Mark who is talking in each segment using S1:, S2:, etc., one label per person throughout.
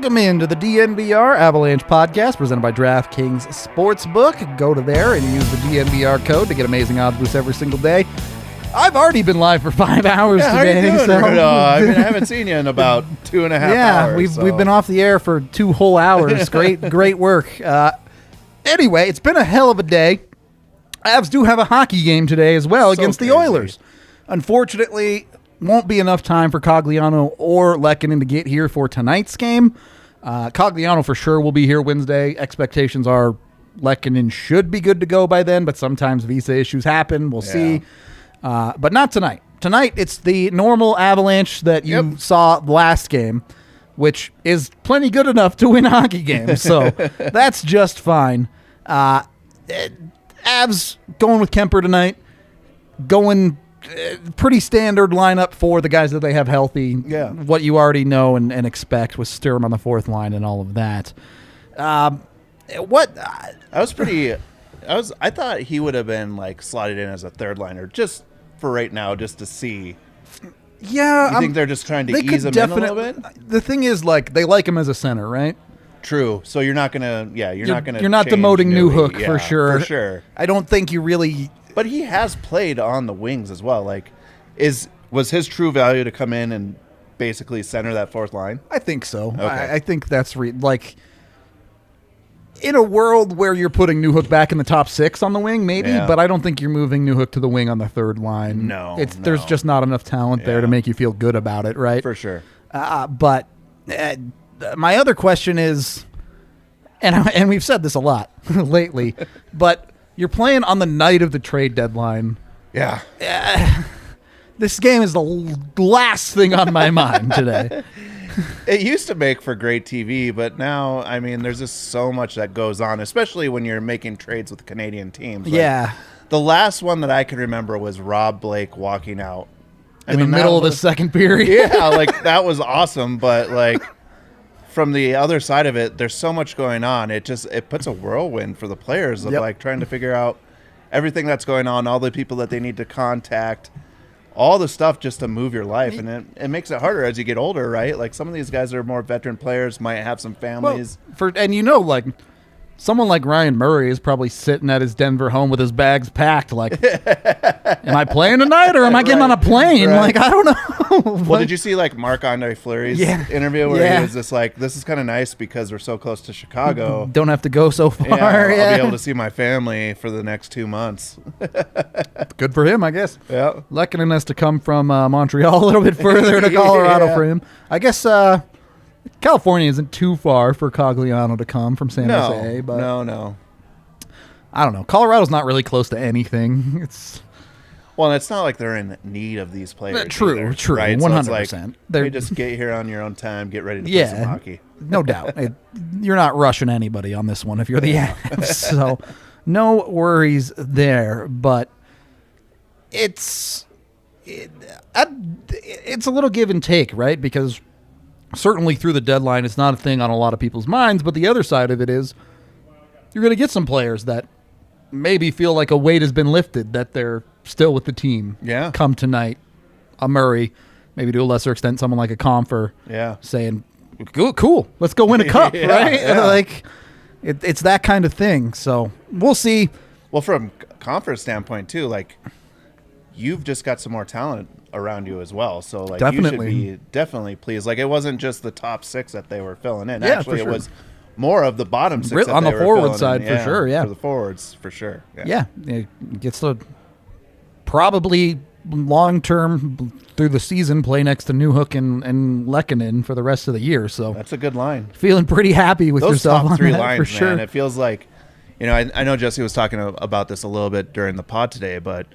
S1: Welcome into the DNVR Avalanche podcast presented by DRAFTKINGS Sportsbook. Go to there and use the DNVR code to get amazing odds boosts every single day. I've already been live for 5 hours today.
S2: How are you doing, Rudo? I haven't seen you in about 2.5 hours.
S1: We've been off the air for 2 whole hours. Great work. Anyway, it's been a hell of a day. Avs do have a hockey game today as well against the Oilers. Unfortunately, won't be enough time for Cogliano or Lehkonen to get here for tonight's game. Cogliano for sure will be here Wednesday. Expectations are Lehkonen should be good to go by then, but sometimes visa issues happen. We'll see. But not tonight. Tonight, it's the normal Avalanche that you saw last game, which is plenty good enough to win hockey games. So that's just fine. Avs going with Kemper tonight. Going pretty standard lineup for the guys that they have healthy.
S2: Yeah.
S1: What you already know and expect with Sturm on the fourth line and all of that. I
S2: thought he would have been like slotted in as a third liner just for right now, just to see.
S1: Yeah.
S2: You think they're just trying to ease him in a little bit?
S1: The thing is, like, they like him as a center, right?
S2: True. So you're not gonna you're not
S1: demoting Newhook for sure.
S2: For sure.
S1: I don't think you really.
S2: But he has played on the wings as well. Like, was his true value to come in and basically center that fourth line?
S1: I think so.
S2: Okay.
S1: I think that's like in a world where you're putting Newhook back in the top 6 on the wing, maybe.
S2: Yeah.
S1: But I don't think you're moving Newhook to the wing on the third line.
S2: No.
S1: There's just not enough talent there to make you feel good about it, right?
S2: For sure.
S1: But my other question is, and we've said this a lot lately, but you're playing on the night of the trade deadline.
S2: Yeah.
S1: This game is the last thing on my mind today.
S2: It used to make for great TV, but now, I mean, there's just so much that goes on, especially when you're making trades with Canadian teams. Like, the last one that I can remember was Rob Blake walking out.
S1: In the middle of the second period.
S2: Yeah, like, that was awesome, but, like, from the other side of it, there's so much going on. It puts a whirlwind for the players of, like, trying to figure out everything that's going on, all the people that they need to contact, all the stuff just to move your life. And it makes it harder as you get older, right? Like, some of these guys are more veteran players, might have some families.
S1: Like, someone like Ryan Murray is probably sitting at his Denver home with his bags packed, like, am I playing tonight or am I getting on a plane?
S2: Right.
S1: Like, I don't know.
S2: Well, did you see, like, Marc-Andre Fleury's interview where he was just like, this is kind of nice because we're so close to Chicago.
S1: Don't have to go so far.
S2: I'll be able to see my family for the next 2 months.
S1: Good for him, I guess.
S2: Yeah.
S1: Lehkonen has to come from Montreal a little bit further to Colorado for him. I guess California isn't too far for Cogliano to come from San Jose. But
S2: no.
S1: I don't know. Colorado's not really close to anything.
S2: Well, it's not like they're in need of these players.
S1: True,
S2: either,
S1: true,
S2: right?
S1: 100%.
S2: So it's like, they just get here on your own time, get ready to play some hockey.
S1: No doubt. You're not rushing anybody on this one if you're the Avs. So no worries there. But it's a little give and take, right? Because certainly through the deadline, it's not a thing on a lot of people's minds. But the other side of it is you're going to get some players that maybe feel like a weight has been lifted, that they're still with the team.
S2: Yeah.
S1: Come tonight. A Murray, maybe to a lesser extent, someone like a Comfer.
S2: Yeah.
S1: Saying, cool, let's go win a cup, right?
S2: Yeah.
S1: Like, it's that kind of thing. So we'll see.
S2: Well, from Comfer's standpoint, too, like, you've just got some more talent around you as well. So, like, you should be definitely pleased. Like, it wasn't just the top 6 that they were filling in.
S1: Yeah,
S2: actually, it was more of the bottom 6 that
S1: on
S2: they
S1: the
S2: were
S1: forward
S2: filling
S1: side
S2: in.
S1: for sure. Yeah,
S2: for the forwards for sure.
S1: Yeah, it gets to probably long-term through the season play next to Newhook and Lehkonen for the rest of the year. So
S2: that's a good line.
S1: Feeling pretty happy with
S2: those
S1: yourself
S2: top
S1: on
S2: 3
S1: that,
S2: lines,
S1: for sure.
S2: man. It feels like, I know Jesse was talking about this a little bit during the pod today, but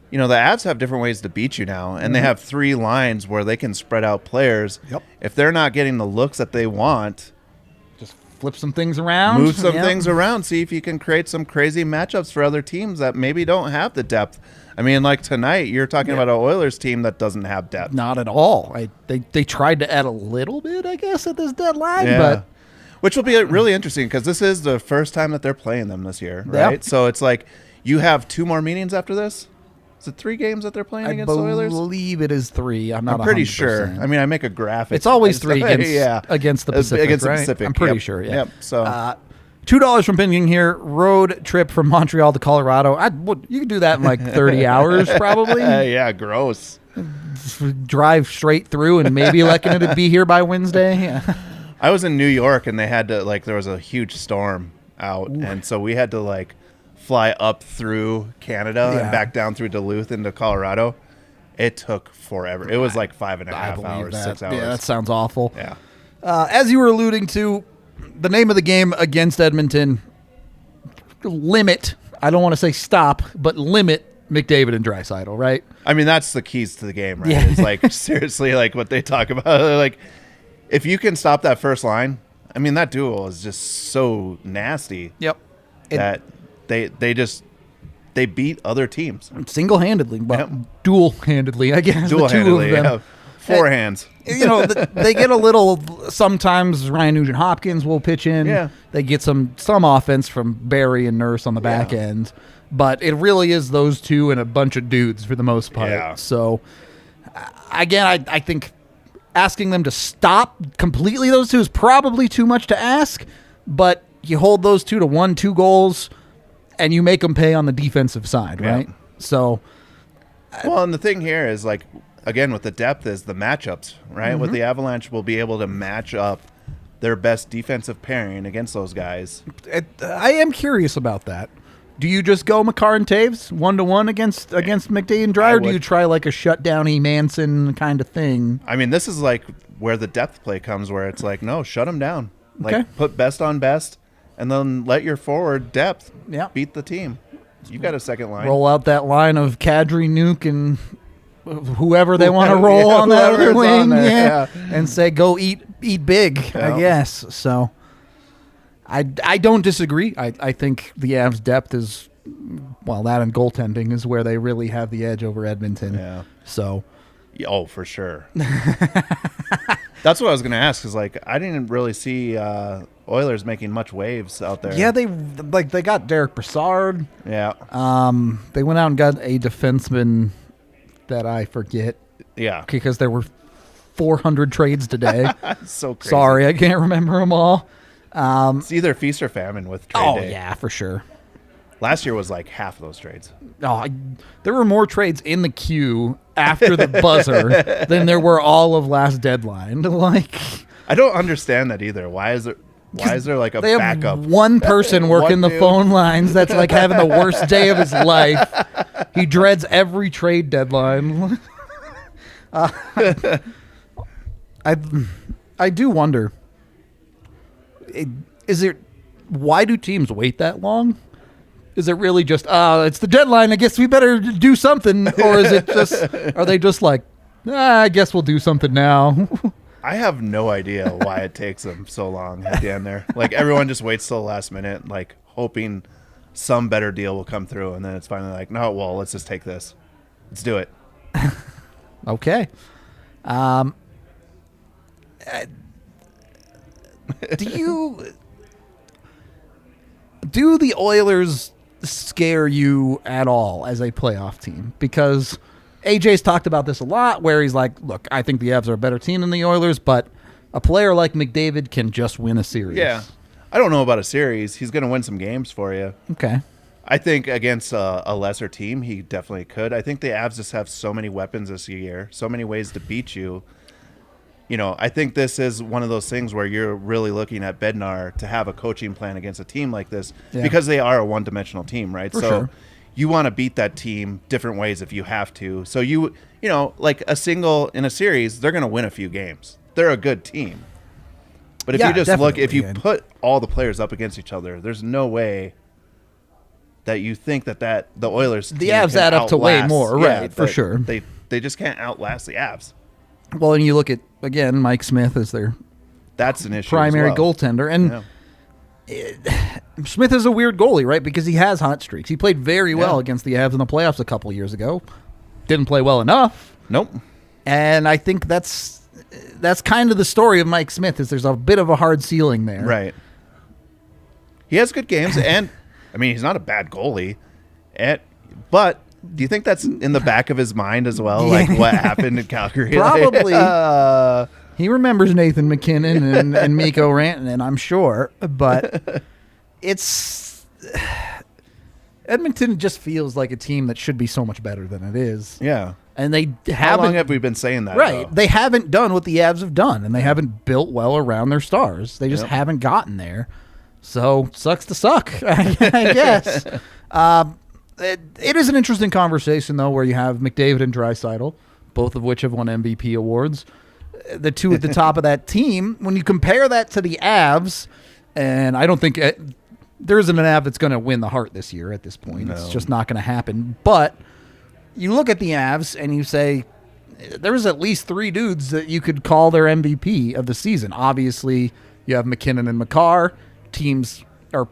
S2: the Avs have different ways to beat you now, and they have 3 lines where they can spread out players.
S1: Yep.
S2: If they're not getting the looks that they want,
S1: just flip some things around,
S2: move some things around, see if you can create some crazy matchups for other teams that maybe don't have the depth. I mean, like tonight, you're talking about an Oilers team that doesn't have depth.
S1: Not at all. They tried to add a little bit, I guess, at this deadline, but
S2: which will be really interesting because this is the first time that they're playing them this year, right?
S1: Yep.
S2: So it's like you have 2 more meetings after this. Is it 3 games that they're playing
S1: I
S2: against the Oilers?
S1: I believe it is 3. I'm not
S2: pretty
S1: 100%.
S2: sure. I mean, I make a graphic.
S1: It's always 3 against,
S2: yeah.
S1: against the Pacific,
S2: Against
S1: right?
S2: the Pacific.
S1: I'm pretty
S2: Yep.
S1: sure, yeah.
S2: Yep. So
S1: $2 from Pinging here. Road trip from Montreal to Colorado. You could do that in like 30 hours, probably.
S2: yeah, gross.
S1: Drive straight through and maybe looking to be here by Wednesday. Yeah.
S2: I was in New York and they had to there was a huge storm out, and so we had to fly up through Canada and back down through Duluth into Colorado. It took forever. It was 5.5 hours, 6 hours.
S1: Yeah, that sounds awful.
S2: Yeah.
S1: As you were alluding to, the name of the game against Edmonton, limit. I don't want to say stop, but limit McDavid and Draisaitl, right?
S2: I mean, that's the keys to the game, right?
S1: Yeah.
S2: It's seriously what they talk about. If you can stop that first line, I mean, that duel is just so nasty.
S1: Yep.
S2: That they beat other teams.
S1: Single-handedly, but dual-handedly, I guess.
S2: Dual-handedly,
S1: the two of them.
S2: yeah. Four hands.
S1: They get a little. Sometimes Ryan Nugent-Hopkins will pitch in.
S2: Yeah.
S1: They get some offense from Barry and Nurse on the back end, but it really is those two and a bunch of dudes for the most part.
S2: Yeah.
S1: So, again, I think asking them to stop completely those two is probably too much to ask, but you hold those two to 1-2 goals, and you make them pay on the defensive side, right? So,
S2: well, and the thing here is again, with the depth is the matchups, right? With the Avalanche, will be able to match up their best defensive pairing against those guys.
S1: I am curious about that. Do you just go Makar and Taves 1-to-1 against McDavid and Dry, or do you try a shutdowny Manson kind of thing?
S2: I mean, this is where the depth play comes, where it's no, shut them down. Put best on best, and then let your forward depth beat the team. You got a second line.
S1: Roll out that line of Kadri, Nuke, and whoever they want to roll on that other wing, and say go eat big, I guess. So I don't disagree. I think the Avs' depth is, well, that and goaltending is where they really have the edge over Edmonton.
S2: Yeah.
S1: So.
S2: Oh, for sure. That's what I was going to ask, is I didn't really see Oilers making much waves out there.
S1: Yeah, they got Derek Brassard.
S2: Yeah.
S1: They went out and got a defenseman that I forget.
S2: Yeah.
S1: Because there were 400 trades today.
S2: So crazy.
S1: Sorry, I can't remember them all.
S2: It's either feast or famine with trade day.
S1: Oh, yeah, for sure.
S2: Last year was half of those trades.
S1: Oh, there were more trades in the queue after the buzzer than there were all of last deadline.
S2: I don't understand that either. Why is there a
S1: they have
S2: backup?
S1: One person working the phone lines that's having the worst day of his life. He dreads every trade deadline. I do wonder. Why do teams wait that long? Is it really just, it's the deadline, I guess we better do something? Or is it just, are they just I guess we'll do something now?
S2: I have no idea why it takes them so long at the end there. Everyone just waits till the last minute, hoping some better deal will come through. And then it's finally no, well, let's just take this. Let's do it.
S1: Okay. Do the Oilers scare you at all as a playoff team? Because AJ's talked about this a lot, where he's look, I think the Avs are a better team than the Oilers, but a player like McDavid can just win a series.
S2: Yeah. I don't know about a series. He's going to win some games for you.
S1: Okay.
S2: I think against a lesser team, he definitely could. I think the Avs just have so many weapons this year, so many ways to beat you. I think this is one of those things where you're really looking at Bednar to have a coaching plan against a team like this, because they are a one-dimensional team, right?
S1: For sure.
S2: You want to beat that team different ways if you have to. So a single in a series, they're going to win a few games. They're a good team. But if you just look, if you put all the players up against each other, there's no way that you think that the Oilers team
S1: the Avs add up to way more, right? For sure.
S2: They just can't outlast the Avs.
S1: Well, and you look at, again, Mike Smith as their
S2: that's an issue
S1: primary
S2: as well.
S1: goaltender, and Smith is a weird goalie, right? Because he has hot streaks. He played very well against the Avs in the playoffs a couple years ago. Didn't play well enough.
S2: Nope.
S1: And I think that's kind of the story of Mike Smith, is there's a bit of a hard ceiling there.
S2: Right. He has good games, and I mean, he's not a bad goalie, but Do you think that's in the back of his mind as well? Like what happened in Calgary?
S1: Probably. He remembers Nathan MacKinnon and Mikko Rantanen, I'm sure. But it's Edmonton just feels like a team that should be so much better than it is.
S2: Yeah.
S1: And they haven't.
S2: How long have we been saying that?
S1: Right.
S2: Though?
S1: They haven't done what the Avs have done, and they haven't built well around their stars. They just haven't gotten there. So, sucks to suck, I guess. It is an interesting conversation, though, where you have McDavid and Draisaitl, both of which have won MVP awards. The two at the top of that team, when you compare that to the Avs, and I don't think there isn't an Av that's going to win the Hart this year at this point. No. It's just not going to happen. But you look at the Avs and you say, there's at least three dudes that you could call their MVP of the season. Obviously, you have McKinnon and Makar. Teams or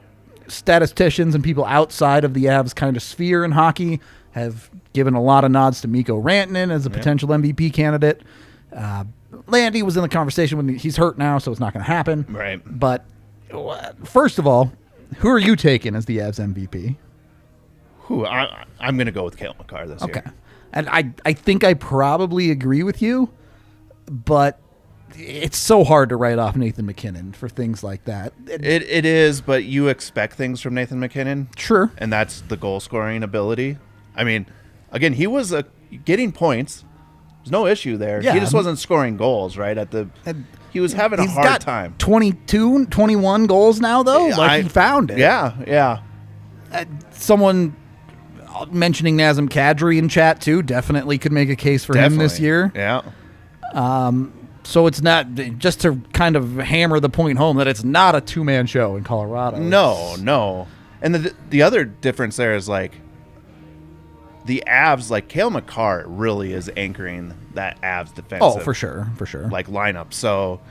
S1: statisticians and people outside of the Avs kind of sphere in hockey have given a lot of nods to Mikko Rantanen as a potential MVP candidate. Landy was in the conversation when he's hurt now, so it's not going to happen.
S2: Right.
S1: But first of all, who are you taking as the Avs MVP?
S2: I'm going to go with Cale Makar this year.
S1: Okay. And I think I probably agree with you, but it's so hard to write off Nathan MacKinnon for things like that.
S2: It is, but you expect things from Nathan MacKinnon.
S1: Sure.
S2: And that's the goal-scoring ability. I mean, again, he was getting points. There's no issue there.
S1: Yeah.
S2: He just wasn't scoring goals, right? He was having a hard time.
S1: 22, 21 goals now, though? He found it.
S2: Yeah.
S1: Someone mentioning Nazem Kadri in chat, too, definitely could make a case for him this year.
S2: Yeah.
S1: So it's not, just to kind of hammer the point home, that it's not a two-man show in Colorado.
S2: No. And the other difference there is, like, the Avs, like, Cale Makar really is anchoring that Avs defensive.
S1: Oh, for sure.
S2: Like, lineup. So,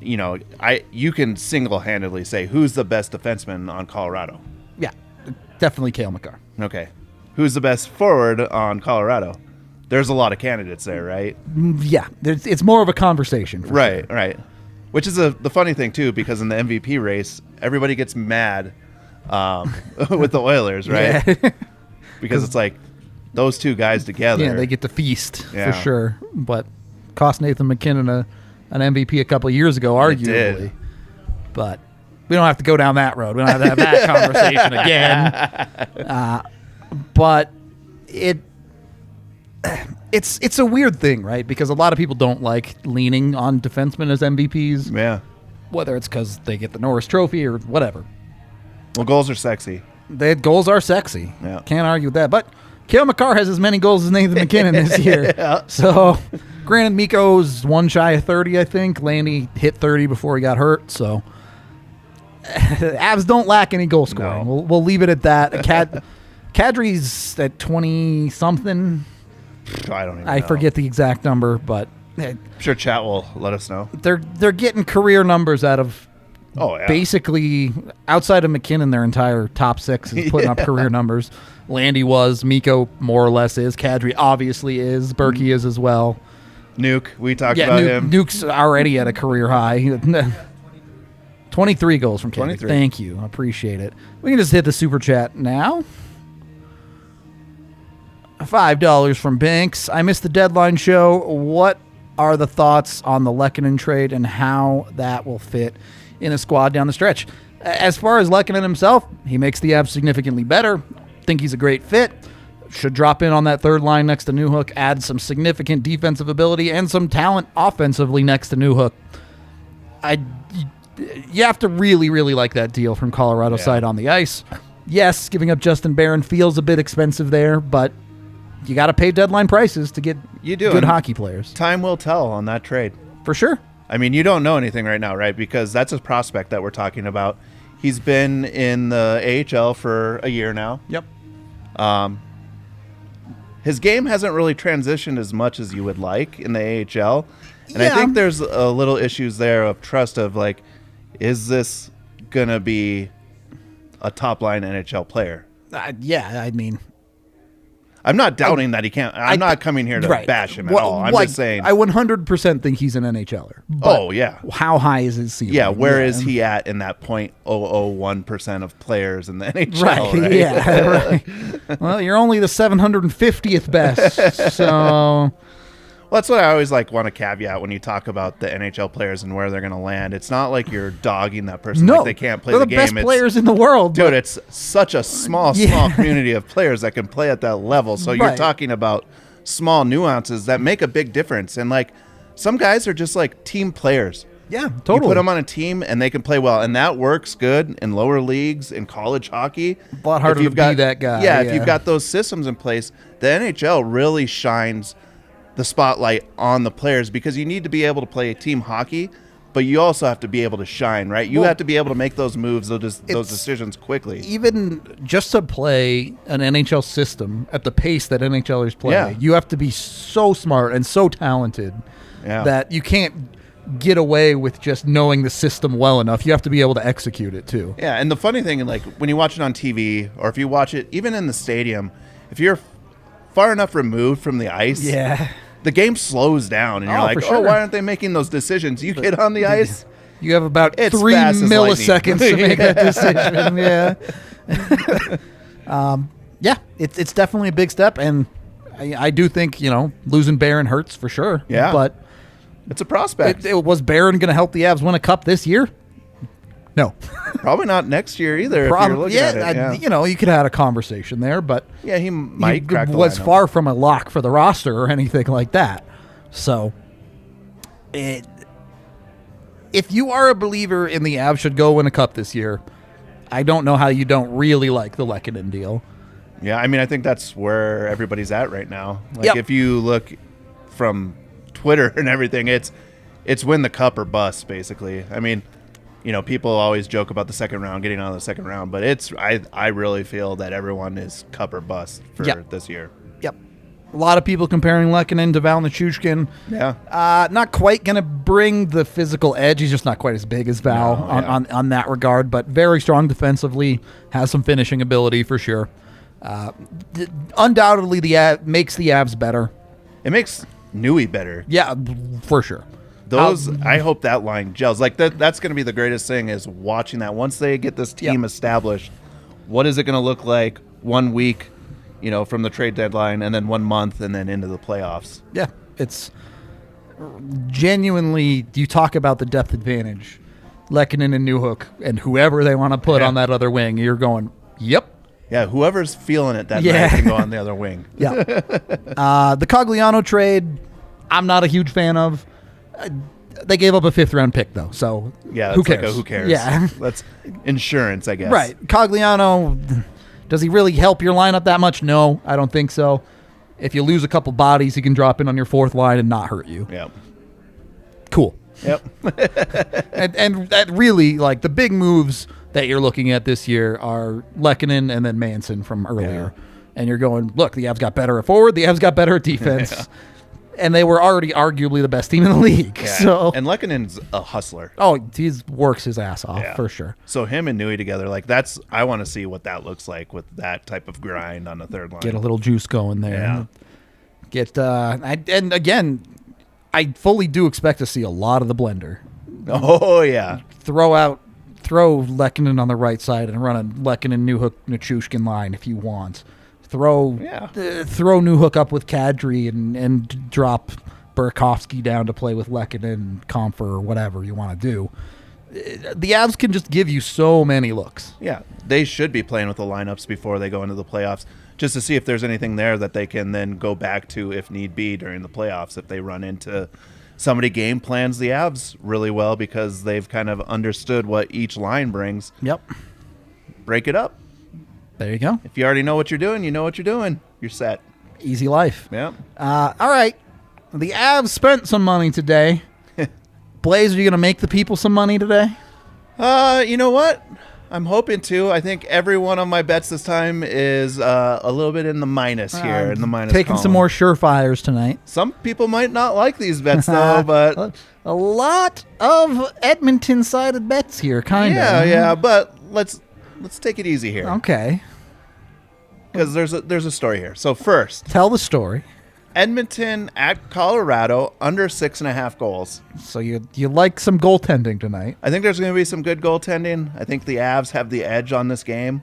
S2: you can single-handedly say who's the best defenseman on Colorado.
S1: Yeah, definitely Cale Makar.
S2: Okay. Who's the best forward on Colorado? There's a lot of candidates there, right?
S1: Yeah, it's more of a conversation.
S2: Right. Which is the funny thing, too, because in the MVP race, everybody gets mad with the Oilers, right? Yeah. Because it's like those two guys together.
S1: Yeah, they get to feast for sure. But cost Nathan MacKinnon an MVP a couple of years ago, arguably. But we don't have to go down that road. We don't have to have that conversation again. But it's a weird thing, right? Because a lot of people don't like leaning on defensemen as MVPs.
S2: Yeah.
S1: Whether it's because they get the Norris Trophy or whatever.
S2: Well, goals are sexy.
S1: Goals are sexy.
S2: Yeah.
S1: Can't argue with that. But Cale Makar has as many goals as Nathan MacKinnon this year.
S2: Yeah.
S1: So, granted, Mikko's one shy of 30, I think. Landy hit 30 before he got hurt. So, Avs don't lack any goal scoring.
S2: No.
S1: We'll leave it at that. Kadri's at 20-something.
S2: I don't even know.
S1: I forget the exact number, but
S2: I'm sure chat will let us know.
S1: They're getting career numbers out of basically, outside of MacKinnon, their entire top six is putting up career numbers. Landy was, Mikko more or less is, Kadri obviously is, Berkey is as well.
S2: Nuke, we talked about him.
S1: Nuke's already at a career high. 23 goals from Kadri.
S2: 23.
S1: Thank you. I appreciate it. We can just hit the super chat now. $5 from Banks. I missed the deadline show. What are the thoughts on the Lehkonen trade and how that will fit in a squad down the stretch? As far as Lehkonen himself, he makes the Avs significantly better. Think he's a great fit. Should drop in on that third line next to Newhook, add some significant defensive ability and some talent offensively next to Newhook. You have to really, really like that deal from Colorado side on the ice. Yes, giving up Justin Barron feels a bit expensive there, but you got to pay deadline prices to get good hockey players.
S2: Time will tell on that trade.
S1: For sure.
S2: I mean, you don't know anything right now, right? Because that's a prospect that we're talking about. He's been in the AHL for a year now.
S1: Yep.
S2: His game hasn't really transitioned as much as you would like in the AHL. And I think there's a little issues there of trust of, like, is this going to be a top-line NHL player?
S1: Yeah, I mean,
S2: I'm not doubting that he can't. I'm not coming here to bash him at all. I'm just saying.
S1: I 100% think he's an NHLer.
S2: Oh, yeah.
S1: How high is his ceiling?
S2: Yeah, where is he at in that 0.001% of players in the NHL?
S1: Right, yeah. Right. Well, you're only the 750th best, so...
S2: Well, that's what I always want to caveat when you talk about the NHL players and where they're going to land. It's not like you're dogging that person like they can't play the game.
S1: They're the best players in the world.
S2: Dude, it's such a small community of players that can play at that level. So you're talking about small nuances that make a big difference. And, some guys are just, team players.
S1: Yeah, totally.
S2: You put them on a team, and they can play well. And that works good in lower leagues, in college hockey.
S1: A lot harder to be that guy.
S2: Yeah, if you've got those systems in place, the NHL really shines the spotlight on the players because you need to be able to play team hockey, but you also have to be able to shine, right? You have to be able to make those moves, those decisions quickly.
S1: Even just to play an NHL system at the pace that NHLers play, you have to be so smart and so talented that you can't get away with just knowing the system well enough. You have to be able to execute it too.
S2: Yeah, and the funny thing, when you watch it on TV or if you watch it even in the stadium, if you're far enough removed from the ice, the game slows down, and you're why aren't they making those decisions? You get on the ice,
S1: you have about 3 milliseconds to make that decision. It's definitely a big step, and I do think losing Barron hurts for sure.
S2: Yeah,
S1: but
S2: it's a prospect.
S1: Was Barron going to help the Avs win a cup this year? No,
S2: probably not next year either. If you're looking at it,
S1: you could have had a conversation there, but
S2: he might crack the
S1: was
S2: lineup.
S1: Far from a lock for the roster or anything like that. So, if you are a believer in the Avs should go win a cup this year, I don't know how you don't really like the Lehkonen deal.
S2: Yeah, I think that's where everybody's at right now. If you look from Twitter and everything, it's win the cup or bust, basically. People always joke about the second round, getting out of the second round, but I really feel that everyone is cup or bust for this year.
S1: Yep. A lot of people comparing Lehkonen to Val Nichushkin.
S2: Yeah.
S1: Not quite going to bring the physical edge. He's just not quite as big as Val on that regard, but very strong defensively, has some finishing ability for sure. Undoubtedly, makes the Avs better.
S2: It makes Nui better.
S1: Yeah, for sure.
S2: I hope that line gels. That's going to be the greatest thing is watching that. Once they get this team established, what is it going to look like 1 week, from the trade deadline, and then 1 month, and then into the playoffs?
S1: Yeah, it's genuinely, you talk about the depth advantage. Lehkonen and Newhook and whoever they want to put on that other wing, you're going, yep.
S2: Yeah, whoever's feeling it that night can go on the other wing.
S1: Yeah. The Cogliano trade, I'm not a huge fan of. They gave up a 5th-round pick, though, so who cares?
S2: Who cares?
S1: Yeah.
S2: That's insurance, I guess.
S1: Right. Cogliano, does he really help your lineup that much? No, I don't think so. If you lose a couple bodies, he can drop in on your 4th line and not hurt you.
S2: Yep.
S1: Cool.
S2: Yep.
S1: and that really, the big moves that you're looking at this year are Lehkonen and then Manson from earlier. Yeah. And you're going, look, the Avs got better at forward, the Avs got better at defense. And they were already arguably the best team in the league.
S2: Yeah.
S1: So.
S2: And Lehkonen's a hustler.
S1: Oh, he works his ass off for sure.
S2: So him and Nui together, I want to see what that looks like with that type of grind on the third line.
S1: Get a little juice going there. Yeah. And again, I fully do expect to see a lot of the blender.
S2: Oh yeah.
S1: Throw Lehkonen on the right side and run a Lehkonen, Newhook, Nichushkin line if you want. Throw Newhook up with Kadri and drop Burakovsky down to play with Lehkonen and Comfer or whatever you want to do. The Avs can just give you so many looks.
S2: Yeah, they should be playing with the lineups before they go into the playoffs just to see if there's anything there that they can then go back to if need be during the playoffs if they run into somebody game plans the Avs really well because they've kind of understood what each line brings.
S1: Yep.
S2: Break it up.
S1: There you go.
S2: If you already know what you're doing, you know what you're doing. You're set.
S1: Easy life.
S2: Yeah.
S1: All right. The Avs spent some money today. Blais, are you going to make the people some money today?
S2: You know what? I'm hoping to. I think every one of my bets this time is a little bit in the minus here. In the minus
S1: taking
S2: column.
S1: Some more surefires tonight.
S2: Some people might not like these bets, though, but...
S1: A lot of Edmonton-sided bets here, kind of.
S2: Yeah, but let's take it easy here.
S1: Okay.
S2: because there's a story here. So first,
S1: Tell the story.
S2: Edmonton at Colorado under 6.5 goals.
S1: So you like some goaltending tonight.
S2: I think there's going to be some good goaltending. I think the Avs have the edge on this game.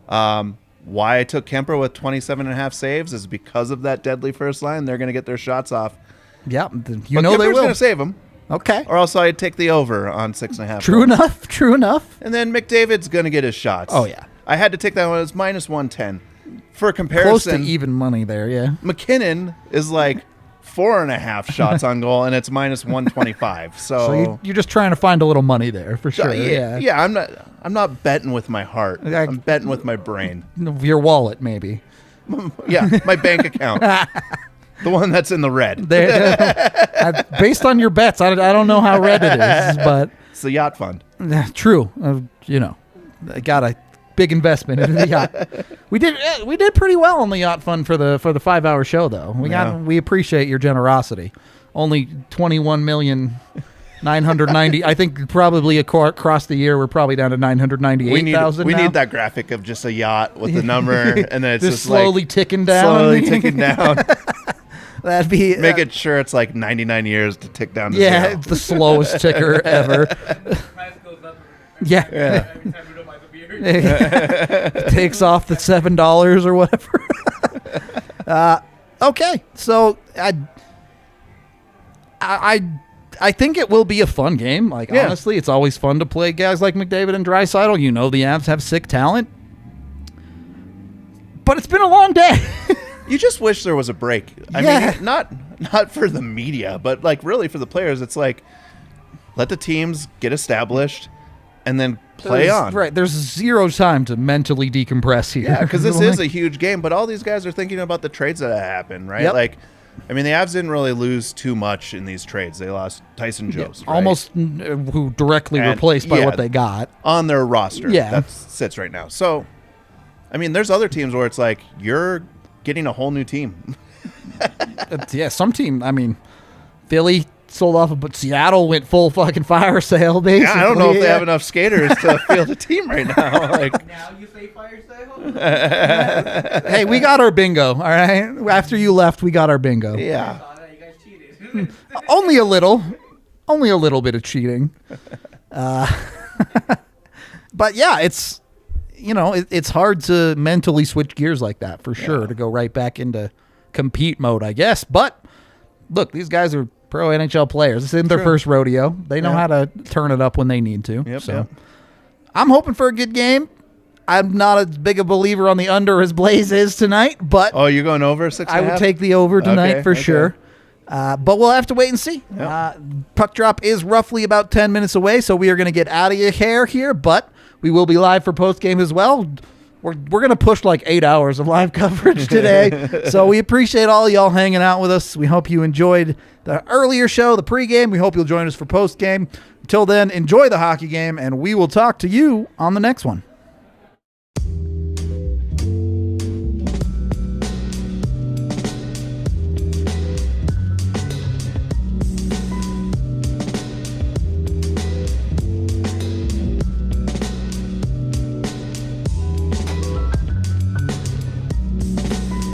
S2: Why I took Kemper with 27.5 saves is because of that deadly first line. They're going to get their shots off.
S1: Yeah,
S2: But
S1: they
S2: Kemper's
S1: will.
S2: going to save them.
S1: Okay.
S2: Or else I'd take the over on 6.5.
S1: True enough. True enough.
S2: And then McDavid's going to get his shots.
S1: Oh, yeah.
S2: I had to take that one. It's minus 110. For
S1: Close
S2: comparison,
S1: to even money there, yeah.
S2: McKinnon is like 4.5 shots on goal, and it's minus 125.
S1: So you're just trying to find a little money there for sure.
S2: Yeah. I'm not betting with my heart. I'm betting with my brain.
S1: Your wallet, maybe.
S2: Yeah, my bank account, the one that's in the red.
S1: Based on your bets, I don't know how red it is, but
S2: It's the yacht fund.
S1: true. I got a big investment in the yacht. We did pretty well on the yacht fund for the 5-hour show, though. We appreciate your generosity. Only 21,990,000. I think probably across the year we're probably down to 998,000.
S2: We need that graphic of just a yacht with the number, and then it's just
S1: slowly
S2: like,
S1: ticking down.
S2: Slowly ticking down.
S1: That'd be
S2: Make it sure it's like 99 years to tick down to
S1: yeah,
S2: zero.
S1: it's the slowest ticker ever.
S3: Price goes up
S1: Yeah.
S3: every time Rudo buys a beer.
S1: Takes off the $7 or whatever. Okay, so I think it will be a fun game. Honestly, it's always fun to play guys like McDavid and Draisaitl. You know the Avs have sick talent, but it's been a long day.
S2: You just wish there was a break. I mean, not for the media, but like really for the players. It's like let the teams get established and then play on.
S1: Right, there's zero time to mentally decompress here.
S2: Yeah, because this is a huge game, but all these guys are thinking about the trades that happen, right?
S1: Yep.
S2: Like, I mean, the Avs didn't really lose too much in these trades. They lost Tyson Jost, right?
S1: Almost who directly
S2: And,
S1: replaced by
S2: yeah,
S1: what they got.
S2: on their roster.
S1: Yeah.
S2: That sits right now. So, I mean, there's other teams where it's like you're getting a whole new team.
S1: Yeah, some team. I mean, Philly sold off, but Seattle went full fucking fire sale. Basically,
S2: Yeah, I don't know if they have enough skaters to field a team right now. Like,
S3: Now you say fire sale?
S1: Hey, we got our bingo. All right. After you left, we got our bingo.
S2: yeah,
S3: Oh, no, you guys cheated.
S1: Only a little bit of cheating. But yeah, it's it's hard to mentally switch gears like that for sure to go right back into compete mode, I guess. But look, these guys are pro NHL players. This isn't their first rodeo. They know how to turn it up when they need to.
S2: Yep.
S1: I'm hoping for a good game. I'm not as big a believer on the under as Blais is tonight, but
S2: Oh, you're going over 6.5?
S1: I would take the over tonight
S2: Okay,
S1: for
S2: okay.
S1: sure. But we'll have to wait and see. Puck drop is roughly about 10 minutes away, so we are going to get out of your hair here, but we will be live for post game as well. We're going to push like 8 hours of live coverage today. So we appreciate all y'all hanging out with us. We hope you enjoyed the earlier show, the pregame. We hope you'll join us for post game. Until then, enjoy the hockey game, and we will talk to you on the next one.